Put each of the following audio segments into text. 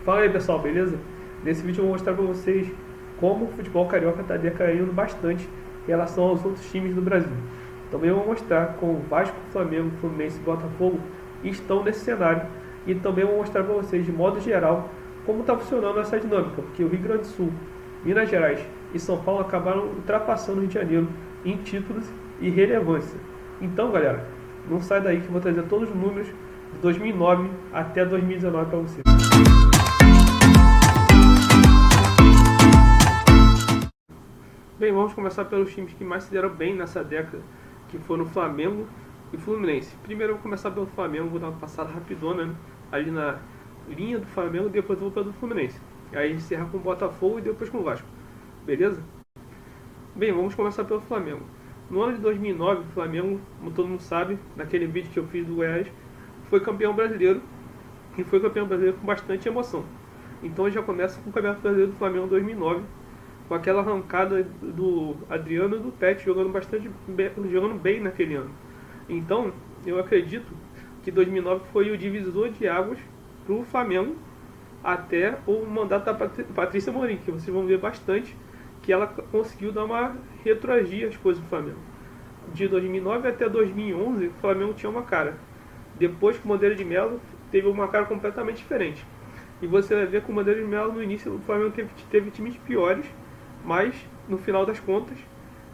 Fala aí pessoal, beleza? Nesse vídeo eu vou mostrar para vocês como o futebol carioca está decaindo bastante em relação aos outros times do Brasil. Também eu vou mostrar como o Vasco, Flamengo, Fluminense e Botafogo estão nesse cenário. E também vou mostrar para vocês, de modo geral, como está funcionando essa dinâmica, porque o Rio Grande do Sul, Minas Gerais e São Paulo acabaram ultrapassando o Rio de Janeiro em títulos e relevância. Então galera, não sai daí que eu vou trazer todos os números de 2009 até 2019 para vocês. Bem, vamos começar pelos times que mais se deram bem nessa década, que foram Flamengo e Fluminense. Primeiro eu vou começar pelo Flamengo, vou dar uma passada rapidona, né? Ali na linha do Flamengo, depois eu vou pelo Fluminense. Aí encerra com o Botafogo e depois com o Vasco. Beleza? Bem, vamos começar pelo Flamengo. No ano de 2009, o Flamengo, como todo mundo sabe, naquele vídeo que eu fiz do Goiás, foi campeão brasileiro, e foi campeão brasileiro com bastante emoção. Então já começa com o Campeonato Brasileiro do Flamengo 2009, com aquela arrancada do Adriano e do Pet jogando bem naquele ano. Então, eu acredito que 2009 foi o divisor de águas para o Flamengo até o mandato da Patrícia Amorim, que vocês vão ver bastante que ela conseguiu dar uma retroagir as coisas do Flamengo. De 2009 até 2011, o Flamengo tinha uma cara. Depois, com o Bandeira de Melo, teve uma cara completamente diferente. E você vai ver que o Bandeira de Melo, no início, o Flamengo teve times piores, mas no final das contas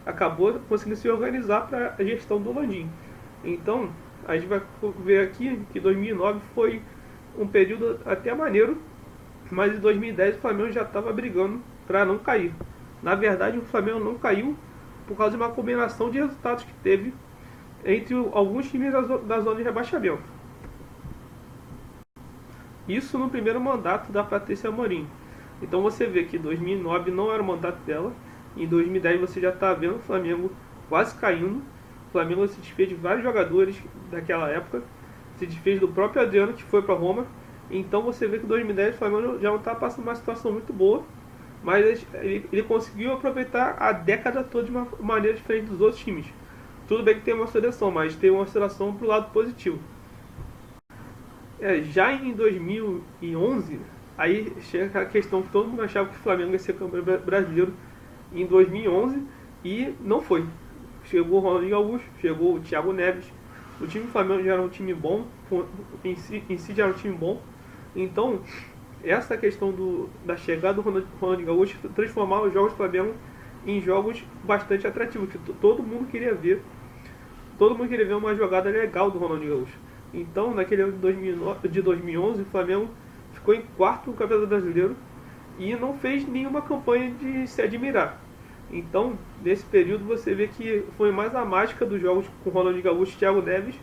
acabou conseguindo se organizar para a gestão do Landim. Então a gente vai ver aqui que 2009 foi um período até maneiro, mas em 2010 o Flamengo já estava brigando para não cair. Na verdade o Flamengo não caiu por causa de uma combinação de resultados que teve entre alguns times da zona de rebaixamento. Isso no primeiro mandato da Patrícia Amorim. Então você vê que 2009 não era o mandato dela. Em 2010 você já está vendo o Flamengo quase caindo. O Flamengo se desfez de vários jogadores daquela época. Se desfez do próprio Adriano, que foi para Roma. Então você vê que em 2010 o Flamengo já não está passando uma situação muito boa. Mas ele conseguiu aproveitar a década toda de uma maneira diferente dos outros times. Tudo bem que tem uma oscilação, mas tem uma oscilação para o lado positivo. Já em 2011... aí chega aquela questão que todo mundo achava que o Flamengo ia ser campeão brasileiro em 2011 e não foi. Chegou o Ronaldinho Gaúcho, chegou o Thiago Neves. O time do Flamengo já era um time bom, em si já era um time bom. Então, essa questão da chegada do Ronaldinho Gaúcho transformava os jogos do Flamengo em jogos bastante atrativos, que todo mundo queria ver. Todo mundo queria ver uma jogada legal do Ronaldinho Gaúcho. Então, naquele ano de 2011, o Flamengo ficou em quarto no Campeonato Brasileiro e não fez nenhuma campanha de se admirar. Então, nesse período você vê que foi mais a mágica dos jogos com Ronaldinho Gaúcho e Thiago Neves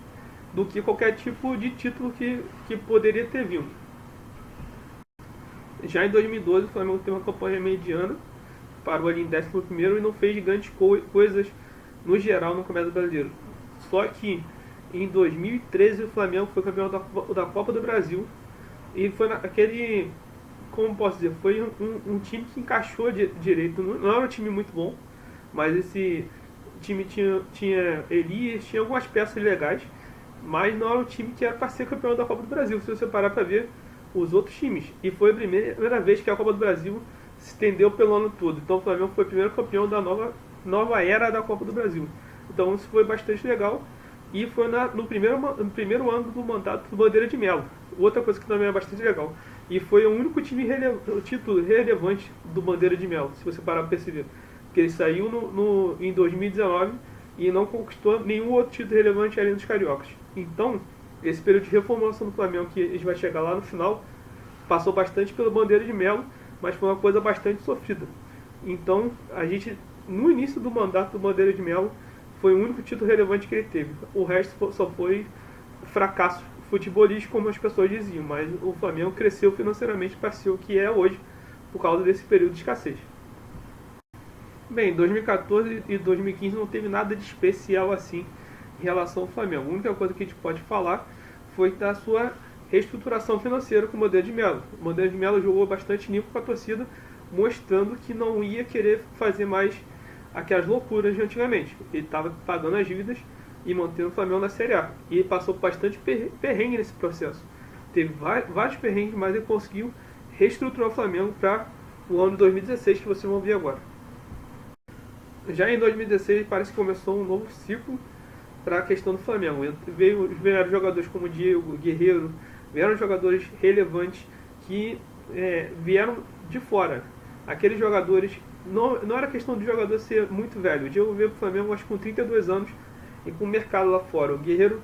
do que qualquer tipo de título que poderia ter vindo. Já em 2012 o Flamengo teve uma campanha mediana, parou ali em 11º e não fez grandes coisas no geral no Campeonato Brasileiro. Só que em 2013 o Flamengo foi campeão da Copa do Brasil. E foi aquele, como posso dizer, foi um time que encaixou direito. Não era um time muito bom, mas esse time tinha Elias, tinha algumas peças legais, mas não era um time que era para ser campeão da Copa do Brasil, se você parar para ver os outros times. E foi a primeira vez que a Copa do Brasil se estendeu pelo ano todo. Então o Flamengo foi o primeiro campeão da nova era da Copa do Brasil. Então isso foi bastante legal. E foi no primeiro ano do mandato do Bandeira de Melo. Outra coisa que também é bastante legal. E foi o único título relevante do Bandeira de Melo, se você parar para perceber. Porque ele saiu em 2019 e não conquistou nenhum outro título relevante além dos cariocas. Então, esse período de reformulação do Flamengo, que a gente vai chegar lá no final, passou bastante pelo Bandeira de Melo, mas foi uma coisa bastante sofrida. Então, a gente, no início do mandato do Bandeira de Melo, foi o único título relevante que ele teve. O resto só foi fracasso futebolístico, como as pessoas diziam. Mas o Flamengo cresceu financeiramente para ser o que é hoje, por causa desse período de escassez. Bem, 2014 e 2015 não teve nada de especial assim em relação ao Flamengo. A única coisa que a gente pode falar foi da sua reestruturação financeira com o Bandeira de Melo. O Bandeira de Melo jogou bastante nível com a torcida, mostrando que não ia querer fazer mais aquelas loucuras de antigamente. Ele estava pagando as dívidas e mantendo o Flamengo na Série A. E ele passou bastante perrengue nesse processo. Teve vários perrengues, mas ele conseguiu reestruturou o Flamengo para o ano de 2016, que vocês vão ver agora. Já em 2016 parece que começou um novo ciclo para a questão do Flamengo. Vieram jogadores como Diego, Guerreiro, vieram jogadores relevantes que vieram de fora. Aqueles jogadores, não era questão do jogador ser muito velho. O Diego veio para o Flamengo acho que com 32 anos e com o mercado lá fora. O Guerreiro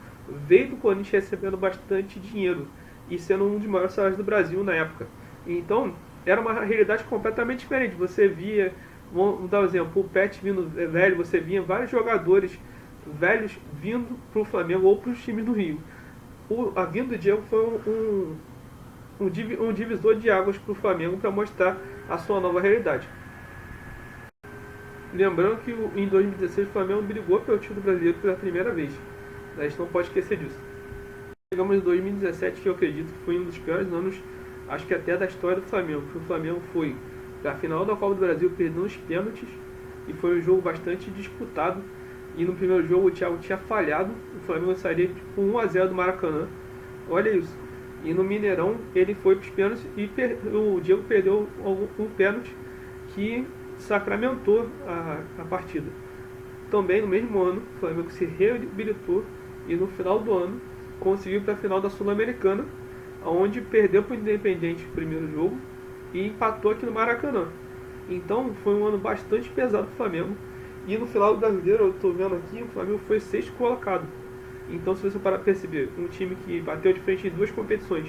veio do Corinthians recebendo bastante dinheiro e sendo um dos maiores salários do Brasil na época. Então, era uma realidade completamente diferente. Você via, vamos dar um exemplo, o Pet vindo velho, você via vários jogadores velhos vindo para o Flamengo ou para os times do Rio. A vinda do Diego foi um divisor de águas para o Flamengo para mostrar a sua nova realidade. Lembrando que em 2016 o Flamengo brigou pelo título brasileiro pela primeira vez. A gente não pode esquecer disso. Chegamos em 2017, que eu acredito que foi um dos piores anos, acho que até da história do Flamengo. O Flamengo foi para a final da Copa do Brasil perdendo os pênaltis e foi um jogo bastante disputado. E no primeiro jogo o Thiago tinha falhado, o Flamengo sairia com 1-0 do Maracanã. Olha isso. E no Mineirão ele foi para os pênaltis e o Diego perdeu um pênalti que sacramentou a partida. Também no mesmo ano o Flamengo se reabilitou e no final do ano conseguiu para a final da Sul-Americana, onde perdeu para o Independente no primeiro jogo e empatou aqui no Maracanã. Então foi um ano bastante pesado para o Flamengo. E no final do Brasileiro, eu estou vendo aqui, o Flamengo foi sexto colocado. Então, se você parar para perceber, um time que bateu de frente em duas competições,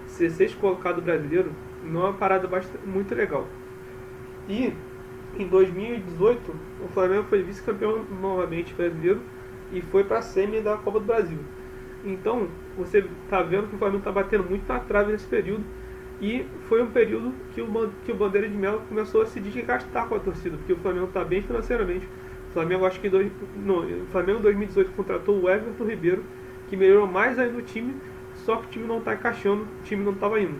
ser sexto colocado brasileiro, não é uma parada muito legal. E em 2018, o Flamengo foi vice-campeão novamente brasileiro e foi para a semi da Copa do Brasil. Então, você está vendo que o Flamengo está batendo muito na trave nesse período. E foi um período que o Bandeira de Melo começou a se desgastar com a torcida, porque o Flamengo está bem financeiramente. O Flamengo, acho que o Flamengo em 2018 contratou o Everton Ribeiro, que melhorou mais ainda o time, só que o time não está encaixando, o time não estava indo.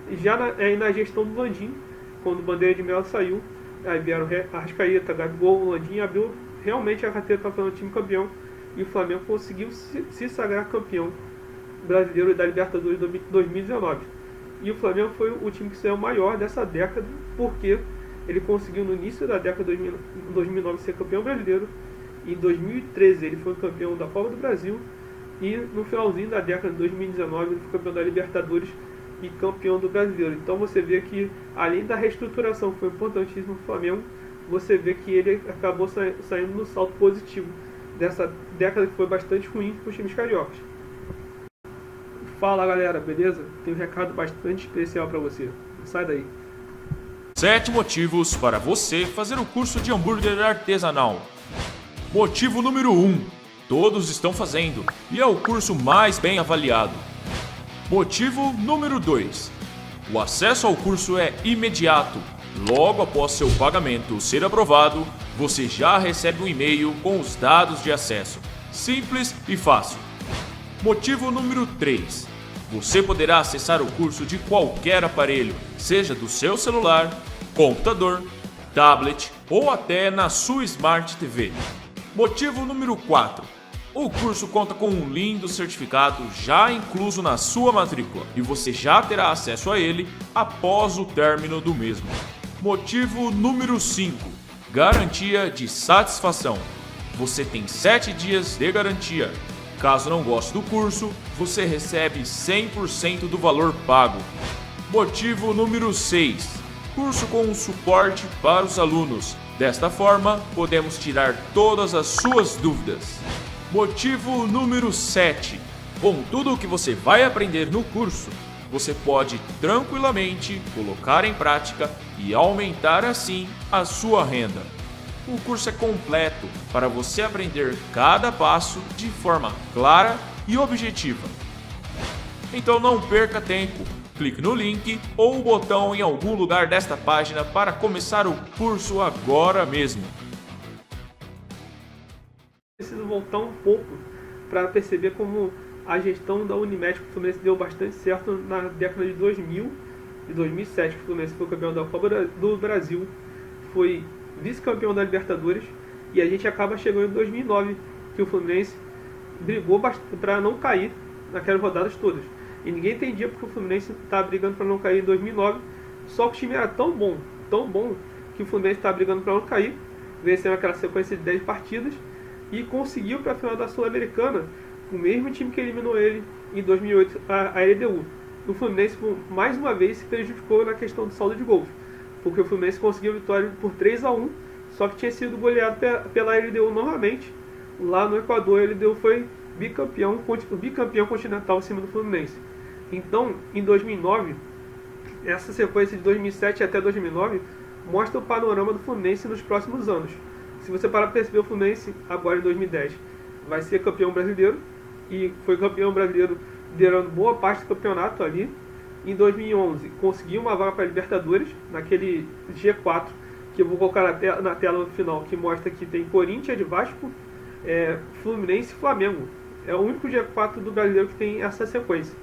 E já na gestão do Landim, quando o Bandeira de Melo saiu, aí vieram Arrascaeta, Gabigol, o Landim abriu realmente a carteira para fazer o time campeão, e o Flamengo conseguiu se sagrar campeão brasileiro da Libertadores 2019. E o Flamengo foi o time que saiu maior dessa década, porque ele conseguiu no início da década de 2009 ser campeão brasileiro. Em 2013 ele foi campeão da Copa do Brasil. E no finalzinho da década de 2019 ele foi campeão da Libertadores e campeão do Brasileiro. Então você vê que, além da reestruturação que foi importantíssima para o Flamengo, você vê que ele acabou saindo no salto positivo dessa década que foi bastante ruim para os times cariocas. Fala galera, beleza? Tenho um recado bastante especial para você. Sai daí. 7 motivos para você fazer o curso de hambúrguer artesanal. Motivo número 1. Todos estão fazendo e é o curso mais bem avaliado. Motivo número 2. O acesso ao curso é imediato. Logo após seu pagamento ser aprovado, você já recebe um e-mail com os dados de acesso. Simples e fácil. Motivo número 3. Você poderá acessar o curso de qualquer aparelho, seja do seu celular, computador, tablet ou até na sua Smart TV. Motivo número 4. O curso conta com um lindo certificado já incluso na sua matrícula e você já terá acesso a ele após o término do mesmo. Motivo número 5. Garantia de satisfação. Você tem 7 dias de garantia. Caso não goste do curso, você recebe 100% do valor pago. Motivo número 6. Curso com suporte para os alunos. Desta forma, podemos tirar todas as suas dúvidas. Motivo número 7. Com tudo o que você vai aprender no curso, você pode tranquilamente colocar em prática e aumentar assim a sua renda. O curso é completo para você aprender cada passo de forma clara e objetiva. Então não perca tempo, clique no link ou o botão em algum lugar desta página para começar o curso agora mesmo. Preciso voltar um pouco para perceber como a gestão da Unimed que o Fluminense deu bastante certo na década de 2000 e 2007, que o Fluminense foi campeão da Copa do Brasil, foi vice-campeão da Libertadores, e a gente acaba chegando em 2009, que o Fluminense brigou para não cair naquelas rodadas todas. E ninguém entendia porque o Fluminense estava brigando para não cair em 2009, Só que o time era tão bom, que o Fluminense estava brigando para não cair, vencendo aquela sequência de 10 partidas e conseguiu para a final da Sul-Americana o mesmo time que eliminou ele em 2008, a LDU. O Fluminense, mais uma vez, se prejudicou na questão do saldo de gols, porque o Fluminense conseguiu a vitória por 3-1, só que tinha sido goleado pela LDU novamente. Lá no Equador, a LDU foi bicampeão continental em cima do Fluminense. Então, em 2009, essa sequência de 2007 até 2009 mostra o panorama do Fluminense nos próximos anos. Se você parar para perceber, o Fluminense, agora em 2010, vai ser campeão brasileiro, e foi campeão brasileiro liderando boa parte do campeonato ali. Em 2011, conseguiu uma vaga para a Libertadores, naquele G4, que eu vou colocar na tela no final, que mostra que tem Corinthians, Vasco, Fluminense e Flamengo. É o único G4 do brasileiro que tem essa sequência.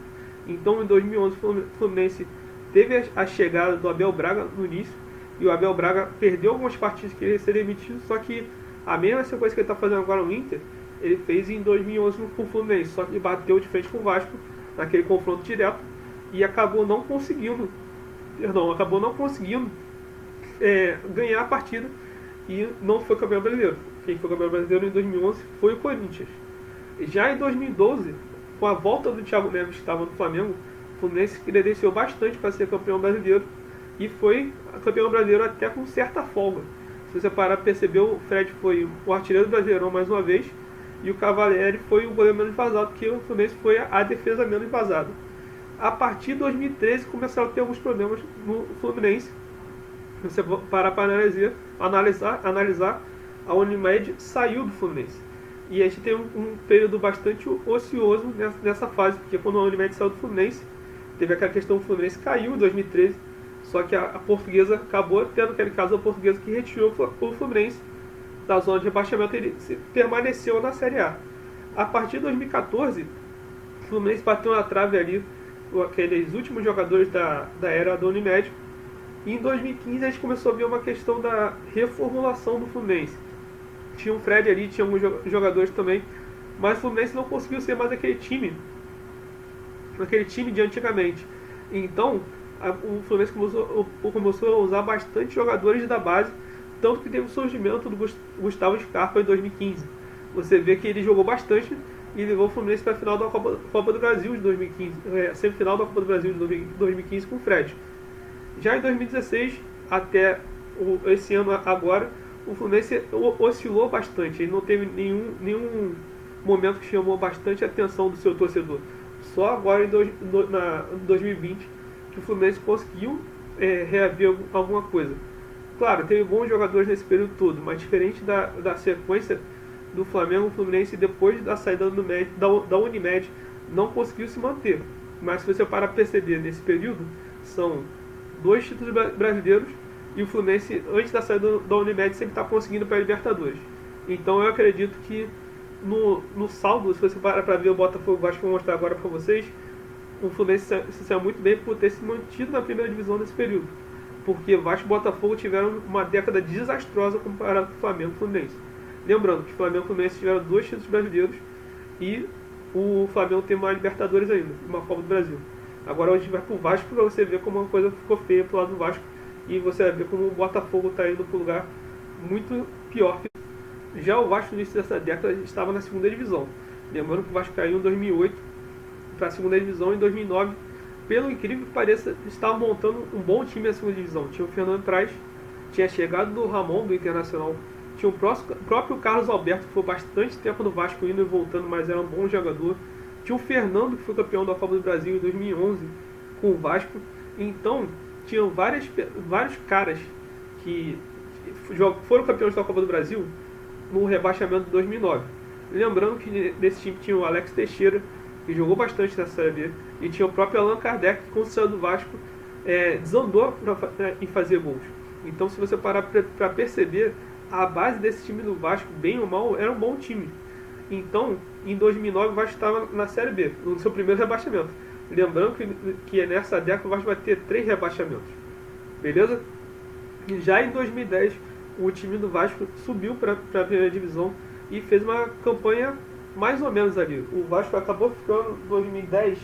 Então, em 2011, o Fluminense teve a chegada do Abel Braga no início, e o Abel Braga perdeu algumas partidas que ele ia ser demitido, só que a mesma sequência que ele está fazendo agora no Inter, ele fez em 2011 com o Fluminense, só que bateu de frente com o Vasco naquele confronto direto e acabou não conseguindo ganhar a partida e não foi campeão brasileiro. Quem foi campeão brasileiro em 2011 foi o Corinthians. Já em 2012, com a volta do Thiago Neves, que estava no Flamengo, o Fluminense credenciou bastante para ser campeão brasileiro e foi campeão brasileiro até com certa folga. Se você parar para perceber, o Fred foi o artilheiro do Brasileirão mais uma vez e o Cavalieri foi o goleiro menos vazado, porque o Fluminense foi a defesa menos vazada. A partir de 2013 começaram a ter alguns problemas no Fluminense. Se você parar para analisar, a Unimed saiu do Fluminense. E a gente tem um período bastante ocioso nessa fase, porque quando a Unimed saiu do Fluminense, teve aquela questão do Fluminense caiu em 2013, só que a Portuguesa acabou tendo aquele caso da Portuguesa que retirou o Fluminense da zona de rebaixamento, ele permaneceu na Série A. A partir de 2014, o Fluminense bateu na trave ali, aqueles últimos jogadores da era da Unimed, e em 2015 a gente começou a ver uma questão da reformulação do Fluminense. Tinha o Fred ali, tinha alguns jogadores também, mas o Fluminense não conseguiu ser mais aquele time de antigamente. Então, o Fluminense começou a usar bastante jogadores da base, tanto que teve o surgimento do Gustavo Scarpa em 2015. Você vê que ele jogou bastante e levou o Fluminense para a final da Copa do Brasil de 2015, semifinal da Copa do Brasil de 2015 com o Fred. Já em 2016, até esse ano agora, o Fluminense oscilou bastante. Ele não teve nenhum momento que chamou bastante a atenção do seu torcedor. Só agora em 2020 que o Fluminense conseguiu reaver alguma coisa. Claro, teve bons jogadores nesse período todo, mas diferente da sequência do Flamengo, o Fluminense, depois da saída da Unimed, não conseguiu se manter. Mas se você parar para perceber, nesse período, são 2 títulos brasileiros e o Fluminense, antes da saída da Unimed, sempre está conseguindo para a Libertadores. Então eu acredito que no saldo, se você parar para ver o Botafogo, Vasco, que eu vou mostrar agora para vocês, o Fluminense se saiu muito bem por ter se mantido na primeira divisão nesse período. Porque Vasco e Botafogo tiveram uma década desastrosa comparado com o Flamengo e o Fluminense. Lembrando que o Flamengo e o Fluminense tiveram 2 títulos brasileiros e o Flamengo tem uma Libertadores ainda, uma Copa do Brasil. Agora a gente vai pro Vasco para você ver como uma coisa ficou feia pro lado do Vasco e você vai ver como o Botafogo está indo para um lugar muito pior. Já o Vasco no início dessa década estava na segunda divisão. Lembrando que o Vasco caiu em 2008 para a segunda divisão. Em 2009, pelo incrível que pareça, estava montando um bom time na segunda divisão. Tinha o Fernando Praz, tinha chegado do Ramon do Internacional, tinha o próprio Carlos Alberto, que foi bastante tempo no Vasco indo e voltando, mas era um bom jogador. Tinha o Fernando, que foi campeão da Copa do Brasil em 2011 com o Vasco. Então, tinham vários caras que foram campeões da Copa do Brasil no rebaixamento de 2009. Lembrando que nesse time tinha o Alex Teixeira, que jogou bastante na Série B, e tinha o próprio Allan Kardec, que quando saiu do Vasco desandou em fazer gols. Então, se você parar para perceber, a base desse time do Vasco, bem ou mal, era um bom time. Então, em 2009, o Vasco estava na Série B, no seu primeiro rebaixamento. Lembrando que nessa década o Vasco vai ter 3 rebaixamentos. Beleza? E já em 2010, o time do Vasco subiu para a primeira divisão e fez uma campanha mais ou menos ali. O Vasco acabou ficando em 2010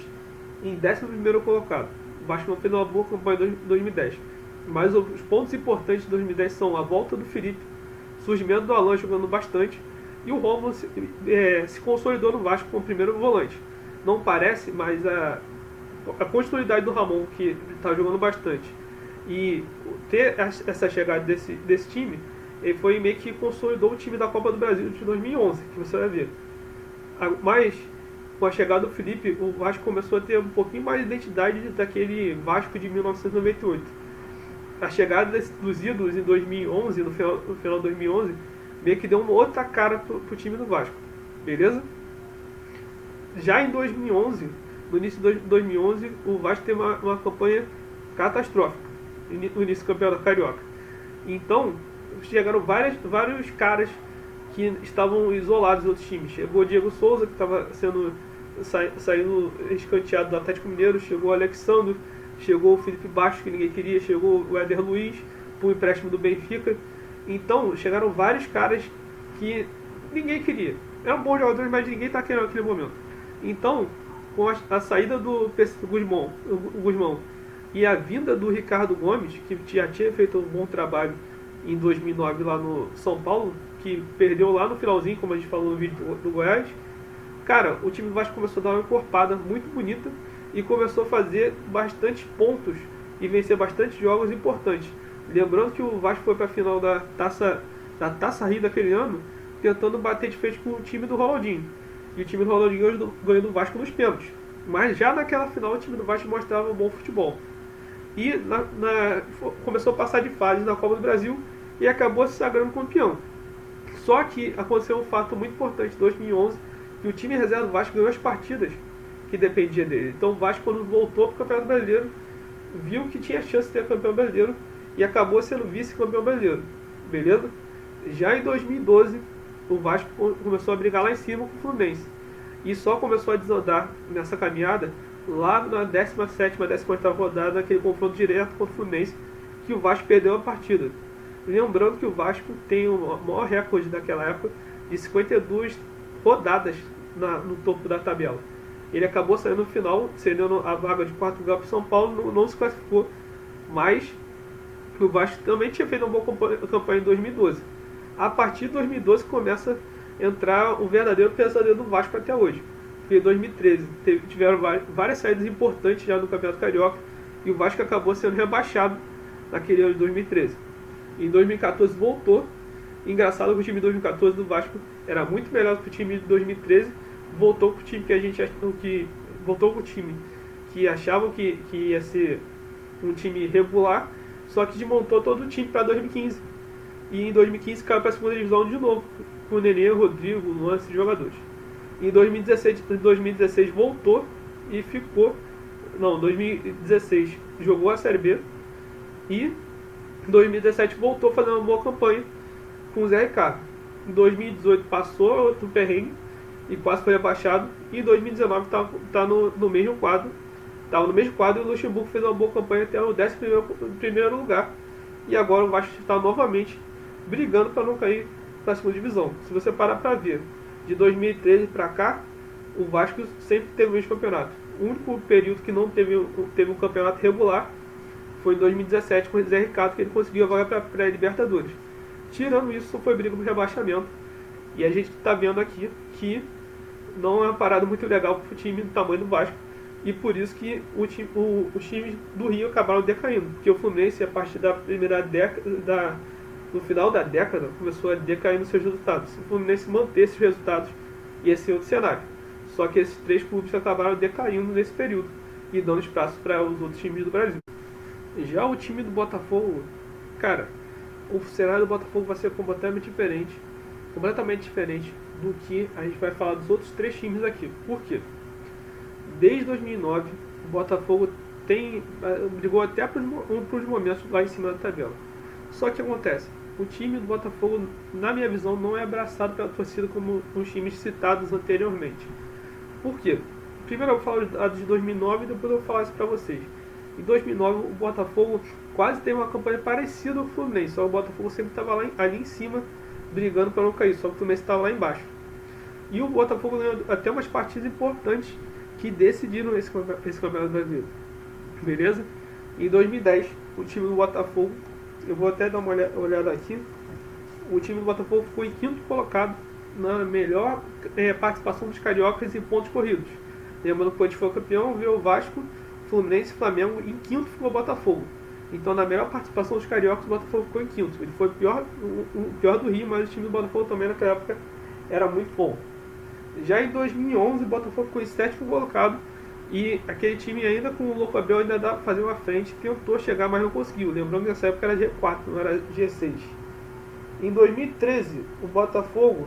em 11º colocado. Vasco não fez uma boa campanha em 2010. Mas os pontos importantes de 2010 são a volta do Felipe, o surgimento do Alan jogando bastante, e o Rômulo se consolidou no Vasco como primeiro volante. Não parece, mas a continuidade do Ramon, que está jogando bastante, e ter essa chegada desse time, ele foi meio que consolidou o time da Copa do Brasil de 2011, que você vai ver. Mas com a chegada do Felipe, o Vasco começou a ter um pouquinho mais de identidade daquele Vasco de 1998. A chegada dos ídolos em 2011, no final de 2011, meio que deu uma outra cara pro time do Vasco, beleza? Já em 2011, no início de 2011, o Vasco teve uma campanha catastrófica no início do Campeonato Carioca. Então, chegaram vários caras que estavam isolados dos outros times. Chegou o Diego Souza, que estava saindo escanteado do Atlético Mineiro, chegou o Alexandre, chegou o Felipe Bastos, que ninguém queria, chegou o Éder Luiz, por empréstimo do Benfica. Então, chegaram vários caras que ninguém queria. Eram bons jogadores, mas ninguém está querendo naquele momento. Então, com a saída do Guzmão e a vinda do Ricardo Gomes, que já tinha feito um bom trabalho em 2009 lá no São Paulo, que perdeu lá no finalzinho, como a gente falou no vídeo do Goiás, cara, o time do Vasco começou a dar uma encorpada muito bonita e começou a fazer bastante pontos e vencer bastante jogos importantes. Lembrando que o Vasco foi para a final da Taça Rio daquele ano, tentando bater de frente com o time do Ronaldinho. E o time do Ronaldinho ganhou do Vasco nos pênaltis. Mas já naquela final o time do Vasco mostrava um bom futebol. E começou a passar de fase na Copa do Brasil e acabou se sagrando campeão. Só que aconteceu um fato muito importante em 2011, que o time reserva do Vasco ganhou as partidas que dependia dele. Então o Vasco, quando voltou para o Campeonato Brasileiro, viu que tinha chance de ter campeão brasileiro e acabou sendo vice-campeão brasileiro. Beleza? Já em 2012, o Vasco começou a brigar lá em cima com o Fluminense. E só começou a desandar nessa caminhada lá na 17ª, 18ª rodada, naquele confronto direto contra o Fluminense, que o Vasco perdeu a partida. Lembrando que o Vasco tem o maior recorde daquela época de 52 rodadas no topo da tabela. Ele acabou saindo no final, cedendo a vaga de 4 lugar para o São Paulo, não se classificou, mas o Vasco também tinha feito uma boa campanha em 2012. A partir de 2012 começa a entrar o verdadeiro pesadelo do Vasco até hoje. Porque em 2013 tiveram várias saídas importantes já no Campeonato Carioca e o Vasco acabou sendo rebaixado naquele ano de 2013. Em 2014 voltou. Engraçado que o time de 2014 do Vasco era muito melhor que o time de 2013. Voltou com o time voltou com o time que achavam que ia ser um time regular, só que desmontou todo o time para 2015. E em 2015 caiu para a segunda divisão de novo, com o Nenê, Rodrigo, Luan, esses jogadores. Em 2016 voltou e ficou. Não, 2016 jogou a Série B e em 2017 voltou fazendo uma boa campanha com o Zé Ricardo. Em 2018 passou outro perrengue e quase foi abaixado. E em 2019 está no mesmo quadro. Estava no mesmo quadro e o Luxemburgo fez uma boa campanha até o 11º lugar. E agora o Vasco está novamente brigando para não cair para a segunda divisão. Se você parar para ver, de 2013 para cá, o Vasco sempre teve o mesmo campeonato. O único período que não teve um campeonato regular foi em 2017 com o Zé Ricardo, que ele conseguiu a vaga para a pré-Libertadores. Tirando isso, só foi briga por rebaixamento. E a gente está vendo aqui que não é uma parada muito legal para o time do tamanho do Vasco. E por isso que os times do Rio acabaram decaindo. Porque o Fluminense, a partir da primeira década, no final da década, começou a decair nos seus resultados. Se o Fluminense manter esses resultados, ia ser outro cenário. Só que esses 3 clubes acabaram decaindo nesse período e dando espaço para os outros times do Brasil. Já o time do Botafogo, cara, o cenário do Botafogo vai ser completamente diferente do que a gente vai falar dos outros 3 times aqui. Por quê? Desde 2009, o Botafogo brigou até para os momentos lá em cima da tabela. Só que acontece, o time do Botafogo, na minha visão, não é abraçado pela torcida como os times citados anteriormente. Por quê? Primeiro eu vou falar de 2009 e depois eu vou falar isso para vocês. Em 2009 o Botafogo quase teve uma campanha parecida com o Fluminense, só o Botafogo sempre estava ali em cima, brigando para não cair, só que o Fluminense estava lá embaixo. E o Botafogo ganhou até umas partidas importantes que decidiram esse campeonato brasileiro. beleza? Em 2010, o time do Botafogo, eu vou até dar uma olhada aqui, o time do Botafogo foi quinto colocado na melhor participação dos cariocas em pontos corridos. Lembrando que o foi campeão, veio o Vasco, Fluminense e Flamengo, em quinto ficou o Botafogo. Então, na melhor participação dos cariocas, o Botafogo ficou em quinto. Ele foi o pior do Rio, mas o time do Botafogo também naquela época era muito bom. Já em 2011, o Botafogo ficou em sétimo colocado. E aquele time ainda com o Louco Abel ainda dá pra fazer uma frente, tentou chegar, mas não conseguiu. Lembrando que nessa época era G4, não era G6. Em 2013, o Botafogo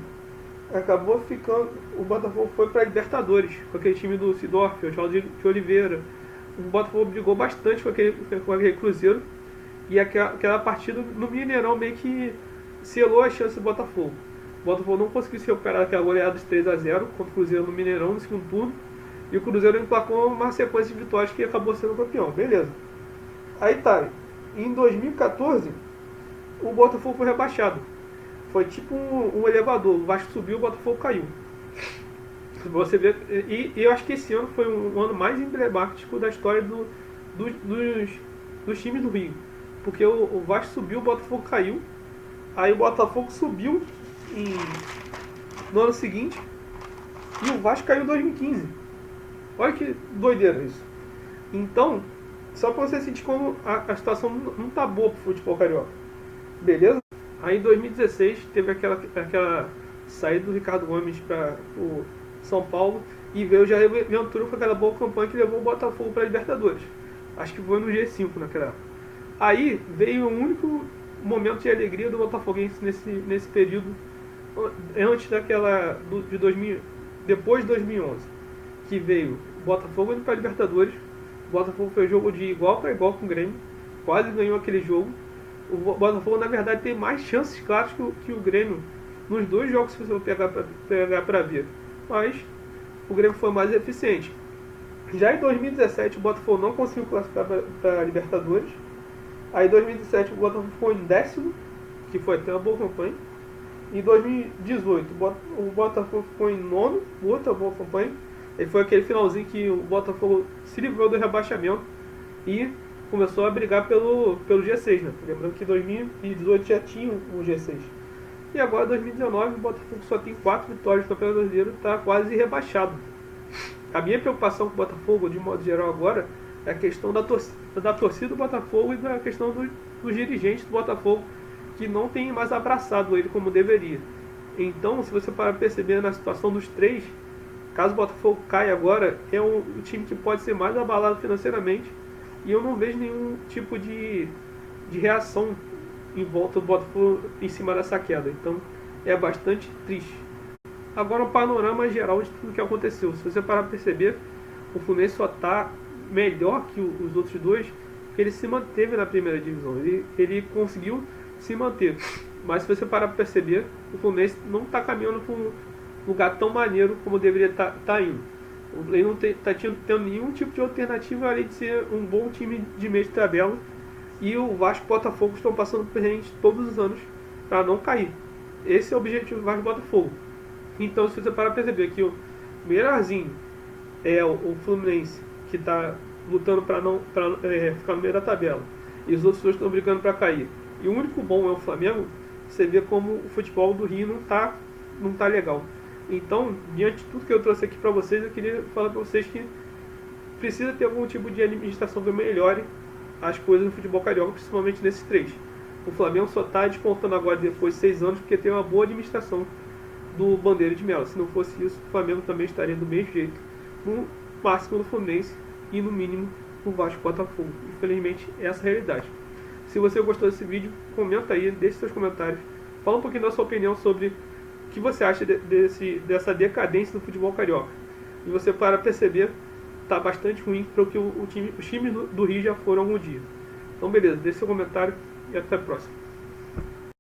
acabou ficando. O Botafogo foi para a Libertadores com aquele time do Sidorf, o Oswaldo de Oliveira. O Botafogo brigou bastante com aquele Cruzeiro. E aquela partida no Mineirão meio que selou a chance do Botafogo. O Botafogo não conseguiu se recuperar daquela goleada de 3-0 contra o Cruzeiro no Mineirão no segundo turno. E o Cruzeiro emplacou uma sequência de vitórias que acabou sendo campeão. Beleza. Aí tá. Em 2014, o Botafogo foi rebaixado. Foi tipo um elevador. O Vasco subiu, o Botafogo caiu. Você vê, e eu acho que esse ano foi um ano mais emblemático da história dos times do Rio. Porque o Vasco subiu, o Botafogo caiu. Aí o Botafogo subiu no ano seguinte. E o Vasco caiu em 2015. Olha que doideira isso. Então, só pra você sentir como a situação não tá boa pro futebol carioca. Beleza? Aí em 2016 teve aquela saída do Ricardo Gomes para o São Paulo e veio o Jair Ventura com aquela boa campanha que levou o Botafogo para a Libertadores. Acho que foi no G5 naquela época. Aí veio o único momento de alegria do Botafoguense nesse período antes depois de 2011, que veio o Botafogo indo para a Libertadores. O Botafogo fez jogo de igual para igual com o Grêmio, quase ganhou aquele jogo. O Botafogo, na verdade, tem mais chances claras que o Grêmio nos dois jogos que você vai pegar para ver. Mas o Grêmio foi mais eficiente. Já em 2017, o Botafogo não conseguiu classificar para a Libertadores. Aí em 2017, o Botafogo ficou em décimo, que foi até uma boa campanha. Em 2018, o Botafogo ficou em nono, outra boa campanha. E foi aquele finalzinho que o Botafogo se livrou do rebaixamento e começou a brigar pelo G6, né? Lembrando que em 2018 já tinha o G6. E agora, em 2019, o Botafogo só tem 4 vitórias no Campeonato Brasileiro, está quase rebaixado. A minha preocupação com o Botafogo, de modo geral agora, é a questão da torcida do Botafogo e da questão dos dirigentes do Botafogo, que não tem mais abraçado ele como deveria. Então, se você parar para perceber na situação dos três, caso o Botafogo caia agora, é o time que pode ser mais abalado financeiramente. E eu não vejo nenhum tipo de reação em volta do Botafogo em cima dessa queda. Então é bastante triste. Agora, um panorama geral de tudo que aconteceu. Se você parar para perceber, o Fluminense só está melhor que os outros dois, porque ele se manteve na primeira divisão. Ele conseguiu se manter. Mas se você parar para perceber, o Fluminense não está caminhando para um lugar tão maneiro como deveria estar indo. Ele não está tendo nenhum tipo de alternativa além de ser um bom time de meio de tabela. E o Vasco e o Botafogo estão passando por gente todos os anos para não cair. Esse é o objetivo do Vasco e Botafogo. Então, se você parar para perceber que o melhorzinho é o Fluminense, que está lutando para ficar no meio da tabela, e os outros dois estão brigando para cair, e o único bom é o Flamengo, você vê como o futebol do Rio não tá legal. Então, diante de tudo que eu trouxe aqui para vocês, eu queria falar para vocês que precisa ter algum tipo de administração que melhore as coisas no futebol carioca, principalmente nesses três. O Flamengo só está despontando agora depois de 6 anos porque tem uma boa administração do Bandeira de Melo. Se não fosse isso, o Flamengo também estaria do mesmo jeito, no máximo no Fluminense e no mínimo no Vasco e Botafogo. Infelizmente, essa é a realidade. Se você gostou desse vídeo, comenta aí, deixe seus comentários, fala um pouquinho da sua opinião sobre o que você acha dessa decadência do futebol carioca. E você, para perceber, está bastante ruim para o que os times do Rio já foram algum dia. Então beleza, deixe seu comentário e até a próxima.